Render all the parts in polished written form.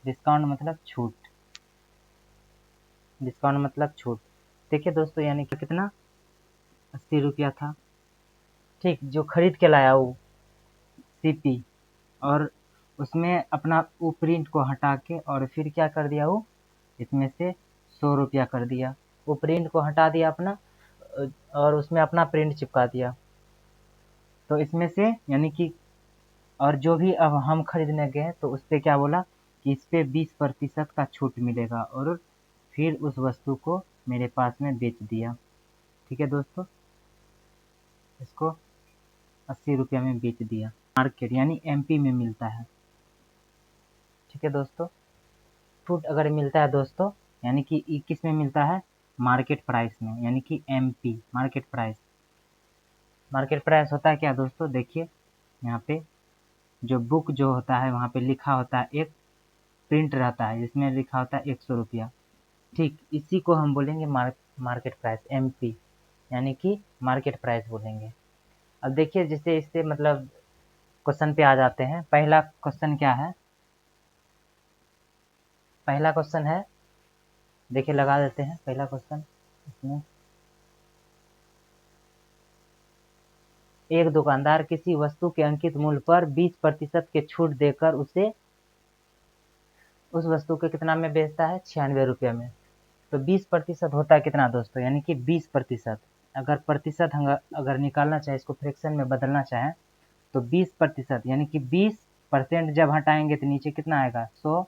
Discount मतलब छूट, discount मतलब छूट। देखिए दोस्तों, यानी कि कितना 80 रुपया था, ठीक, जो खरीद के लाया वो सीपी, और उसमें अपना वो प्रिंट को हटा के और फिर क्या कर दिया, वो इसमें से 100 रुपया कर दिया, वो प्रिंट को हटा दिया अपना, और उसमें अपना प्रिंट चिपका दिया। तो इसमें से यानी कि, और जो भी अब हम खरीदने गए तो उस पर क्या बोला कि इस पे 20% का छूट मिलेगा, और फिर उस वस्तु को मेरे पास में बेच दिया। ठीक है दोस्तों, इसको 80 रुपया में बेच दिया। मार्केट यानी एमपी में मिलता है। ठीक है दोस्तों, छूट अगर मिलता है दोस्तों, यानी कि किस में मिलता है, मार्केट प्राइस में, यानी कि MP market price. Market price होता है क्या दोस्तों, देखिए यहाँ पे जो बुक जो होता है वहाँ पे लिखा होता है, एक प्रिंट रहता है जिसमें लिखा होता है 100 रुपया। ठीक, इसी को हम बोलेंगे मार्केट प्राइस, एमपी, यानी कि मार्केट प्राइस बोलेंगे। अब देखिए, जैसे इससे मतलब क्वेश्चन पे आ जाते हैं। पहला क्वेश्चन क्या है, पहला क्वेश्चन है, देखिए लगा देते हैं पहला क्वेश्चन इसमें। एक दुकानदार किसी वस्तु के अंकित मूल्य पर 20% के छूट देकर उसे उस वस्तु के कितना में बेचता है, 96 रुपया में। तो 20% होता है कितना दोस्तों, यानी कि 20%। अगर प्रतिशत हम अगर निकालना चाहे, इसको फ्रैक्शन में बदलना चाहें, तो 20% यानी कि 20% जब हटाएंगे तो नीचे कितना आएगा, 100।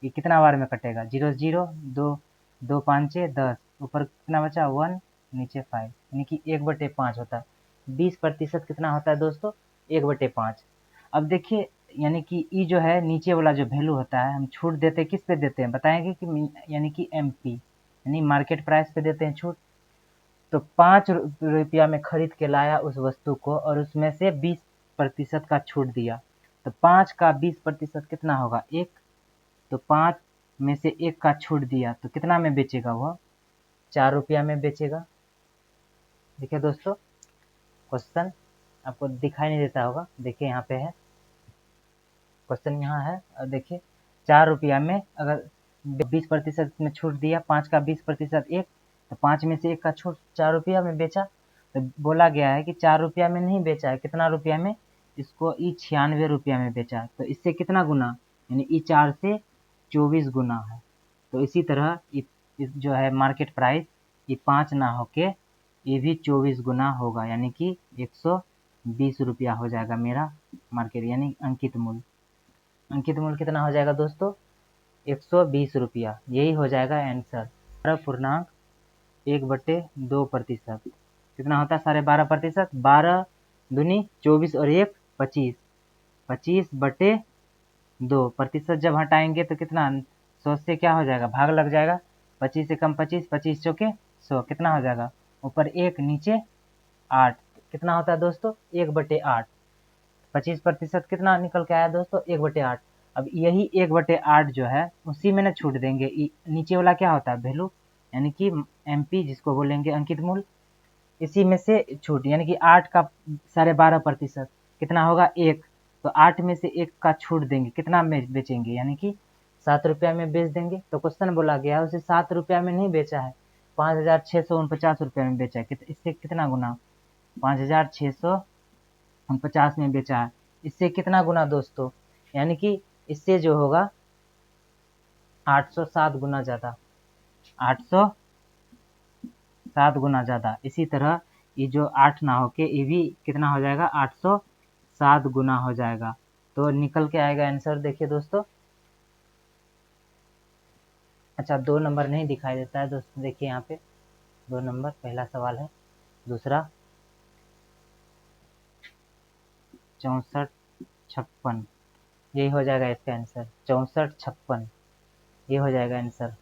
ये कितना बार में कटेगा, 0 0, 2 2 5 6 10, ऊपर कितना बचा 1, नीचे 5, यानी कि 1/5 होता है। 20% कितना होता है दोस्तों, 1/5। अब देखिए, यानी कि ई जो है नीचे वाला जो वैल्यू होता है, हम छूट देते हैं किस पे देते हैं बताएंगे कि, यानी कि एमपी यानी मार्केट प्राइस पे देते हैं छूट। तो 5 रुपया में खरीद के लाया उस वस्तु को, और उसमें से 20% का छूट दिया। तो 5 का 20% कितना होगा, 1। तो 5 में से 1 का छूट दिया तो कितना में बेचेगा वह, 4 रुपया में बेचेगा। देखिए दोस्तों, क्वेश्चन आपको दिखाई नहीं देता होगा, देखिए यहाँ पे है क्वेश्चन, यहाँ है, और देखिए 4 रुपया में अगर 20% में छूट दिया, 5 का 20% 1, तो 5 में से 1 का छूट 4 रुपया में बेचा। तो बोला गया है कि 4 रुपया में नहीं बेचा है, कितना रुपया में, इसको ई 96 रुपया में बेचा। तो इससे कितना गुना, यानी ई 4 से 24 गुना है। तो इसी तरह इस जो है मार्केट प्राइस, ये 5 ना होके ये भी 24 गुना होगा, यानी कि 120 रुपया हो जाएगा मेरा मार्केट यानी अंकित मूल्य। अंकित मूल्य कितना हो जाएगा दोस्तों, 120 रुपया। यही हो जाएगा आंसर। 12.1/2%। कितना होता है, 12.5%, 12 दूनी 24 और 1 25, 25/2। जब हटाएंगे तो कितना, 100 से क्या हो जाएगा, भाग लग जाएगा, 25 से कम 25, 25 चौके 100, कितना हो जाएगा, ऊपर 1 नीचे 8, कितना होता है दोस्तों, 1/8। 25% कितना निकल के आया दोस्तों, 1/8। अब यही 1/8 जो है उसी में ना छूट देंगे, नीचे वाला क्या होता है, वैल्यू, यानी कि एमपी जिसको बोलेंगे अंकित मूल्य, इसी में से छूट, यानी कि 8 का 12.5% कितना होगा, 1। तो 8 में से 1 का छूट देंगे, कितना में बेचेंगे, यानी कि 7 रुपया में बेच देंगे। तो क्वेश्चन बोला गया है उसे 7 रुपया में नहीं बेचा है, 5,649 रुपया में बेचा है। इससे कितना गुना, 5,649 में बेचा है, इससे कितना गुना दोस्तों, यानी कि इससे जो होगा 807 गुना ज़्यादा, 807 गुना ज़्यादा। इसी तरह ये जो 8 ना होके ये भी कितना हो जाएगा, 807 गुना हो जाएगा। तो निकल के आएगा आंसर, देखिए दोस्तों। अच्छा, 2 नंबर नहीं दिखाई देता है दोस्तों, देखिए यहाँ पे 2 नंबर, पहला सवाल है, दूसरा 64 56, यही हो जाएगा इसका आंसर, 64 56, ये हो जाएगा आंसर।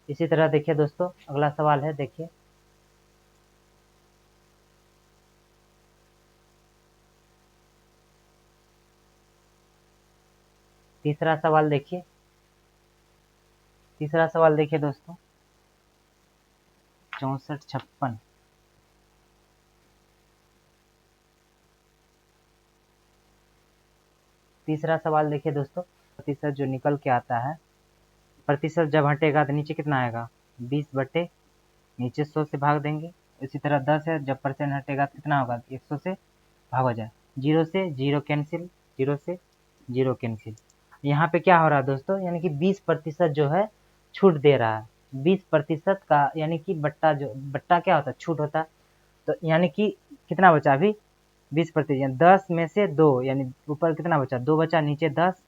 इसी तरह देखिए दोस्तों, अगला सवाल है, देखिए तीसरा सवाल, देखिए तीसरा सवाल, देखिए दोस्तों 64 56, तीसरा सवाल देखिए दोस्तों, प्रतिशत जो निकल के आता है, प्रतिशत जब हटेगा तो नीचे कितना आएगा 20 बटे नीचे 100 से भाग देंगे। इसी तरह 10 है, जब परसेंट हटेगा तो कितना होगा 100 से भाग हो जाए, 0 से 0 कैंसिल, 0 से 0 कैंसिल। यहाँ पे क्या हो रहा है दोस्तों, यानी कि 20% जो है छूट दे रहा है। 20% का यानी कि बट्टा क्या होता है छूट होता है। तो यानी कि कितना बचा अभी 20%, 10 में से 2, यानी ऊपर कितना बचा 2 बचा, नीचे 10,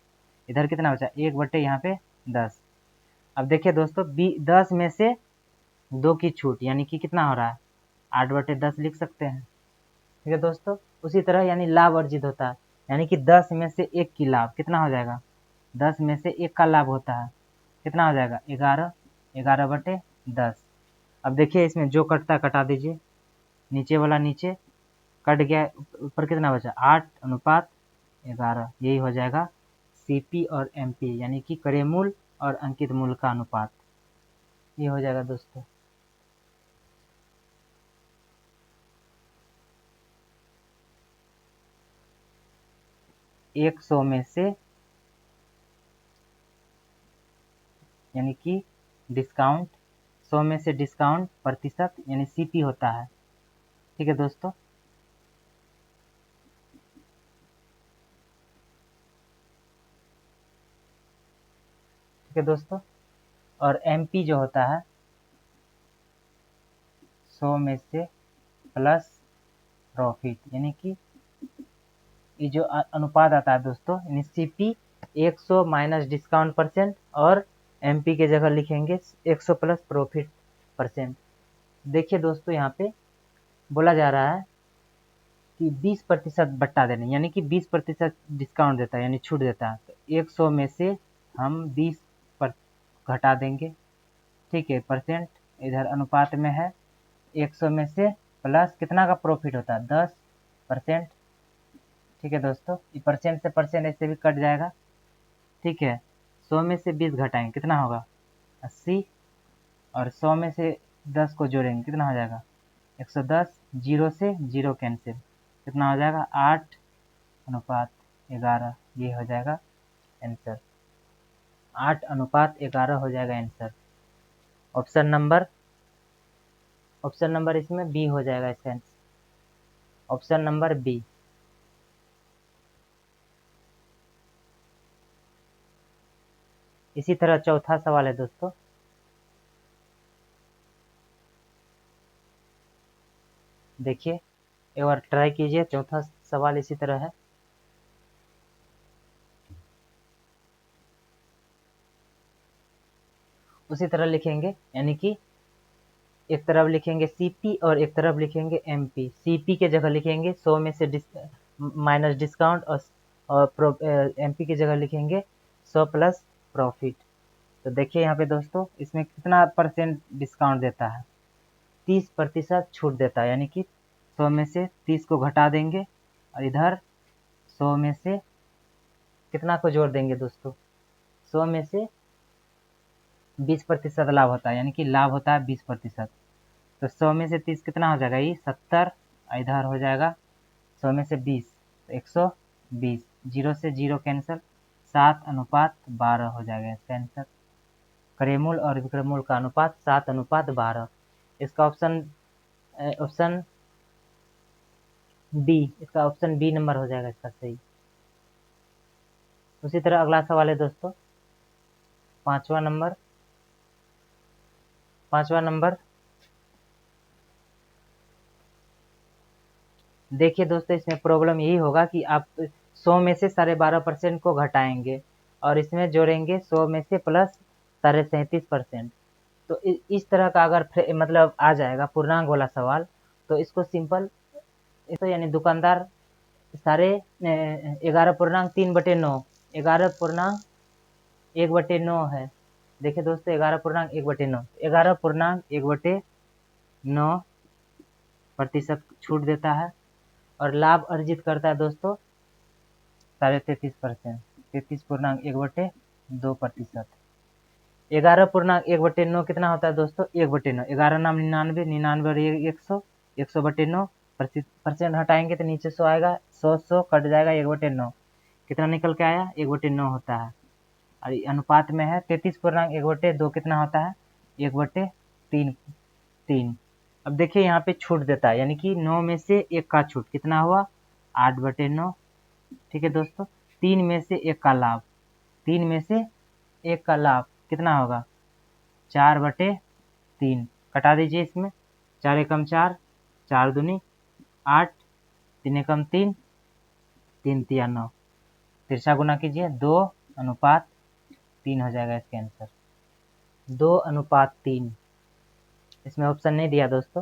इधर कितना बचा 1 बटे यहाँ पे 10। अब देखिए दोस्तों 10 में से 2 की छूट यानी कि कितना हो रहा है 8 बटे 10 लिख सकते हैं। ठीक है दोस्तों, उसी तरह यानी लाभ अर्जित होता है, यानी कि 10 में से 1 की लाभ कितना हो जाएगा, 10 में से 1 का लाभ होता है कितना हो जाएगा 11, 11 बटे 10। अब देखिए इसमें जो कटता है कटा दीजिए, नीचे वाला नीचे कट गया, ऊपर कितना बचा 8:11, यही हो जाएगा सीपी और एमपी यानी कि क्रय मूल्य और अंकित मूल्य का अनुपात, ये हो जाएगा दोस्तों। एक 100 में से यानी कि डिस्काउंट, 100 में से डिस्काउंट प्रतिशत यानी सीपी होता है। ठीक है दोस्तों, ठीक है दोस्तों, और एमपी जो होता है 100 में से प्लस प्रॉफिट, यानी कि ये जो अनुपात आता है दोस्तों, यानी सीपी 100 माइनस डिस्काउंट परसेंट और एमपी के जगह लिखेंगे 100 प्लस प्रॉफिट परसेंट। देखिए दोस्तों यहाँ पे बोला जा रहा है कि 20% बट्टा देने, यानी कि 20% डिस्काउंट देता है यानी छूट देता है, तो 100 में से हम 20 पर घटा देंगे। ठीक है, परसेंट इधर अनुपात में है, 100 में से प्लस कितना का प्रॉफिट होता है 10%। ठीक है दोस्तों, ये परसेंट से परसेंट ऐसे भी कट जाएगा। ठीक है, 100 में से 20 घटाएंगे कितना होगा 80, और 100 में से 10 को जोड़ेंगे कितना हो जाएगा 110, 0 से 0 कैंसिल, कितना हो जाएगा 8:11, ये हो जाएगा आंसर, 8:11 हो जाएगा आंसर। ऑप्शन नंबर इसमें बी हो जाएगा इसका आंसर, ऑप्शन नंबर बी। इसी तरह चौथा सवाल है दोस्तों, देखिए एक बार ट्राई कीजिए, चौथा सवाल इसी तरह है। उसी तरह लिखेंगे, यानी कि एक तरफ लिखेंगे सीपी और एक तरफ लिखेंगे एमपी। सीपी के जगह लिखेंगे 100 में से माइनस डिस्काउंट, और एमपी की जगह लिखेंगे 100 प्लस प्रॉफिट। तो देखिए यहाँ पे दोस्तों इसमें कितना परसेंट डिस्काउंट देता है 30% छूट देता है, यानी कि 100 में से 30 को घटा देंगे और इधर 100 में से कितना को जोड़ देंगे दोस्तों, 100 में से 20% लाभ होता है, यानी कि लाभ होता है 20%। तो 100 में से 30 कितना हो जाएगा ये 70, इधर हो जाएगा 100 में से 20 तो 120, 0 से 0 कैंसिल, 7:12 हो जाएगा इसका आंसर। क्रय मूल्य और विक्रय मूल्य का अनुपात 7:12, इसका ऑप्शन बी, इसका ऑप्शन बी नंबर हो जाएगा इसका सही। उसी तरह अगला सवाल है दोस्तों, पांचवा नंबर। देखिए दोस्तों इसमें प्रॉब्लम यही होगा कि आप 100 में से 12.5% को घटाएंगे और इसमें जोड़ेंगे 100 में से प्लस 37.5%। तो इस तरह का अगर मतलब आ जाएगा पूर्णांक वाला सवाल, तो इसको सिंपल, इसको यानी दुकानदार 11.3/9, 11.1/9 है। देखिए दोस्तों 11.1/9, 11.1/9% छूट देता है और लाभ अर्जित करता है दोस्तों 33%, 33.1/2%। 11.1/9 कितना होता है दोस्तों 1/9, 11 नाम 99, 99 और 100, 100/9, परसेंट हटाएंगे तो नीचे 100 आएगा, 100 कट जाएगा 1/9, कितना निकल के आया 1/9 होता है। और ये अनुपात में है 33.1/2 कितना होता है 1/3 3। अब देखिए यहाँ पे छूट देता है, यानी कि 9 में से 1 का छूट कितना हुआ 8/9। ठीक है दोस्तों, 3 में से 1 का लाभ, 3 में से 1 का लाभ कितना होगा 4/3। कटा दीजिए इसमें, 4 एकम 4, 4 दूनी 8, 3 एकम 3, 3 तिया 9। तिरछा गुना कीजिए 2:3 हो जाएगा इसका आंसर 2:3। इसमें ऑप्शन नहीं दिया दोस्तों।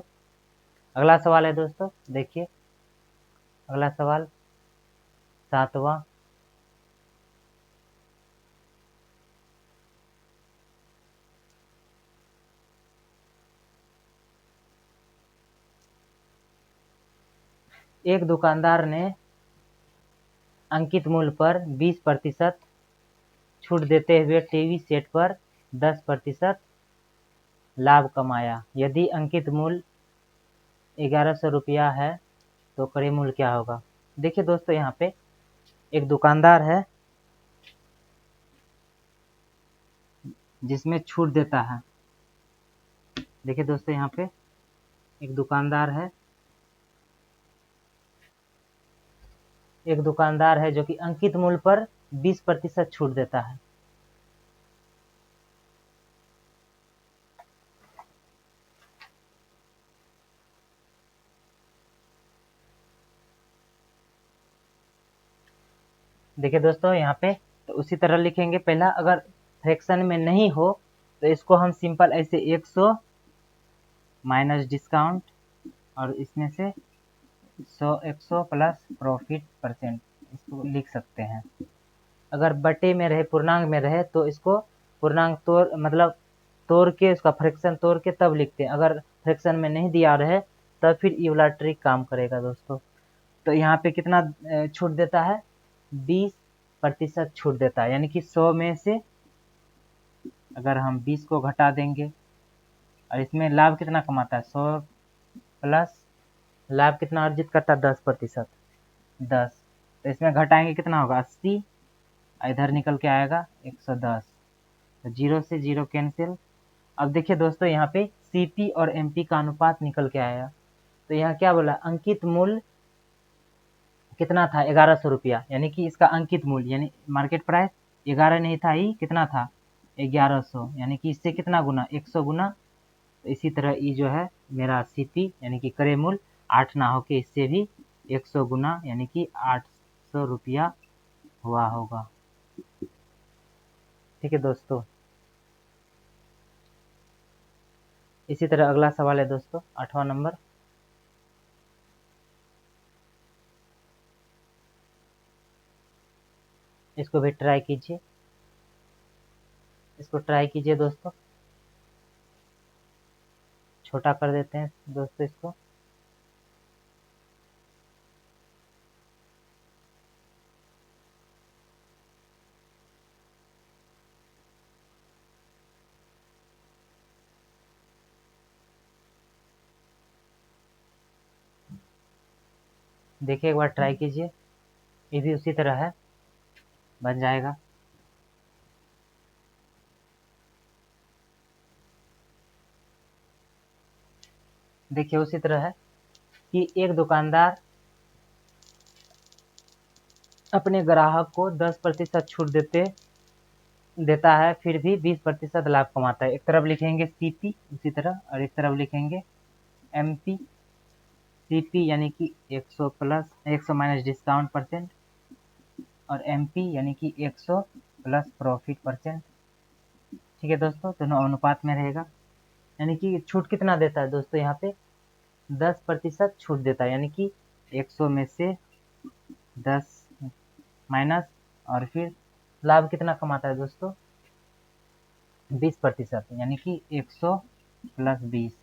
अगला सवाल है दोस्तों, देखिए अगला सवाल 7वां। एक दुकानदार ने अंकित मूल्य पर 20% छूट देते हुए टीवी सेट पर 10% लाभ कमाया। यदि अंकित मूल्य 1100 रुपया है तो क्रय मूल्य क्या होगा। देखिए दोस्तों, यहाँ पे एक दुकानदार है जिसमें छूट देता है। देखिए दोस्तों, यहाँ पे एक दुकानदार है जो कि अंकित मूल्य पर 20% छूट देता है। देखिए दोस्तों, यहाँ पे तो उसी तरह लिखेंगे। पहला अगर फ्रैक्शन में नहीं हो तो इसको हम सिंपल ऐसे 100 माइनस डिस्काउंट और इसमें से 100 प्लस प्रॉफिट परसेंट इसको लिख सकते हैं। अगर बटे में रहे, पूर्णांक में रहे तो इसको पूर्णांक तोड़ मतलब तोड़ के उसका फ्रैक्शन तोड़ के तब लिखते हैं। अगर फ्रैक्शन में नहीं दिया रहे तब फिर ये वाला ट्रिक काम करेगा दोस्तों। तो यहाँ पे कितना छूट देता है 20% छूट देता है, यानी कि 100 में से अगर हम 20 को घटा देंगे और इसमें लाभ कितना कमाता है 100 प्लस लाभ कितना अर्जित करता है 10%, 10। तो इसमें घटाएंगे कितना होगा 80, इधर निकल के आएगा 110। तो 0 से 0 कैंसिल। अब देखिए दोस्तों, यहाँ पे सीपी और एमपी का अनुपात निकल के आया। तो यहाँ क्या बोला अंकित मूल्य कितना था 1100 रुपया, यानी कि इसका अंकित मूल्य यानी मार्केट प्राइस 11 नहीं था, ही कितना था 1100, यानी कि इससे कितना गुना 100 गुना। तो इसी तरह ये जो है मेरा सीपी यानी कि क्रय मूल्य 8 ना होके इससे भी 100 गुना यानी कि 800 रुपया हुआ होगा। ठीक है दोस्तों, इसी तरह अगला सवाल है दोस्तों 8वां नंबर। इसको भी ट्राई कीजिए, इसको ट्राई कीजिए दोस्तों। छोटा कर देते हैं दोस्तों इसको। देखिए एक बार ट्राई कीजिए, ये भी उसी तरह है, बन जाएगा। देखिए उसी तरह है कि एक दुकानदार अपने ग्राहक को 10% छूट देता है, फिर भी 20% लाभ कमाता है। एक तरफ लिखेंगे सीपी उसी तरह और एक तरफ लिखेंगे एमपी। सीपी यानी कि 100 प्लस 100 माइनस डिस्काउंट परसेंट और एमपी यानी कि 100 प्लस प्रॉफिट परसेंट। ठीक है दोस्तों, दोनों अनुपात में रहेगा। यानी कि छूट कितना देता है दोस्तों, यहाँ पे 10% छूट देता है, यानी कि 100 में से 10 माइनस और फिर लाभ कितना कमाता है दोस्तों 20%, यानी कि 100 प्लस 20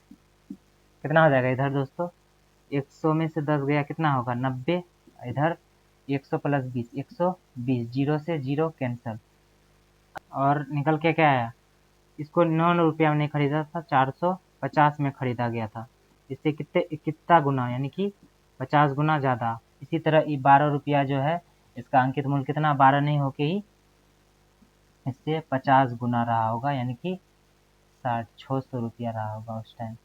कितना हो जाएगा इधर दोस्तों 100 में से 10 गया कितना होगा 90, इधर 100 प्लस 20 120, 0 से 0 कैंसल और निकल के क्या आया। इसको 9 रुपया में नहीं खरीदा था, 450 में खरीदा गया था। इससे कितना गुना यानी कि 50 गुना ज़्यादा। इसी तरह ये 12 रुपया जो है इसका अंकित मूल्य कितना 12 नहीं होके ही इससे 50 गुना रहा होगा, यानी कि 600 रुपया रहा होगा उस टाइम।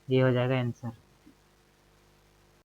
ये हो जाएगा आंसर।